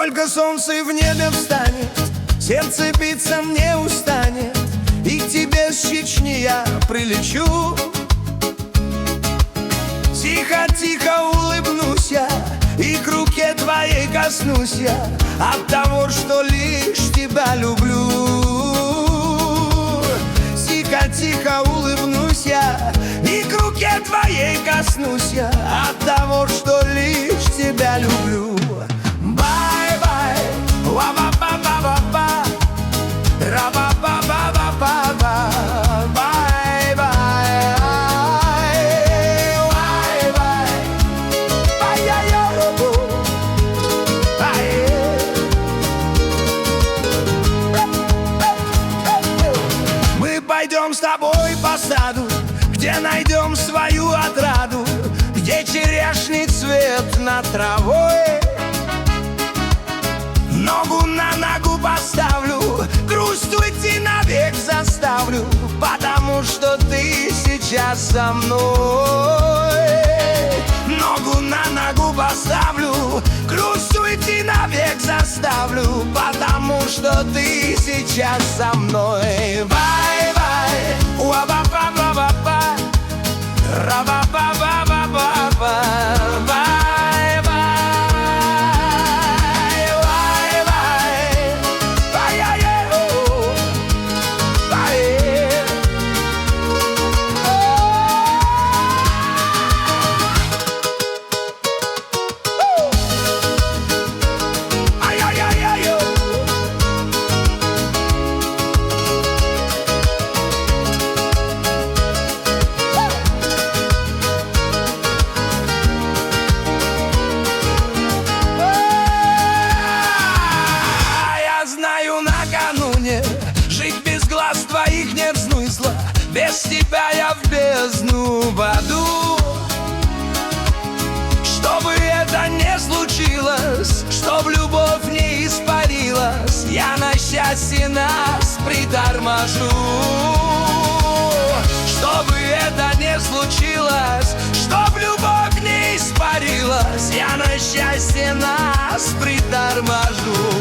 Только солнце в небе встанет, сердце биться не устанет, и к тебе с Чечни я прилечу. Тихо-тихо улыбнусь я, и к руке твоей коснусь я, от того, что лишь тебя люблю. Тихо-тихо улыбнусь я, и к руке твоей коснусь я, от того, что лишь тебя люблю. Бай-бай, ва-ба-ба-ба-ба-ба, ра-ба-ба-ба-ба-ба-ба, бай-бай, бай-бай, ай-яй-яй-ру-бу, ай. Мы пойдем с тобой по саду, где найдем свою отраду, где черешний цвет над травой. Ногу на ногу поставлю, грусть уйти навек заставлю, потому что ты сейчас со мной. Ногу на ногу поставлю, грусть уйти навек заставлю, потому что ты сейчас со мной. Бай-бай, уа-ба-ба-ба-ба-ба, ра-ба-ба-ба-ба-ба-ба, жить без глаз твоих нет смысла, без тебя я в бездну паду. Чтобы это не случилось, чтоб любовь не испарилась, я на счастье нас приторможу. Чтобы это не случилось, чтоб любовь не испарилась, я на счастье нас приторможу.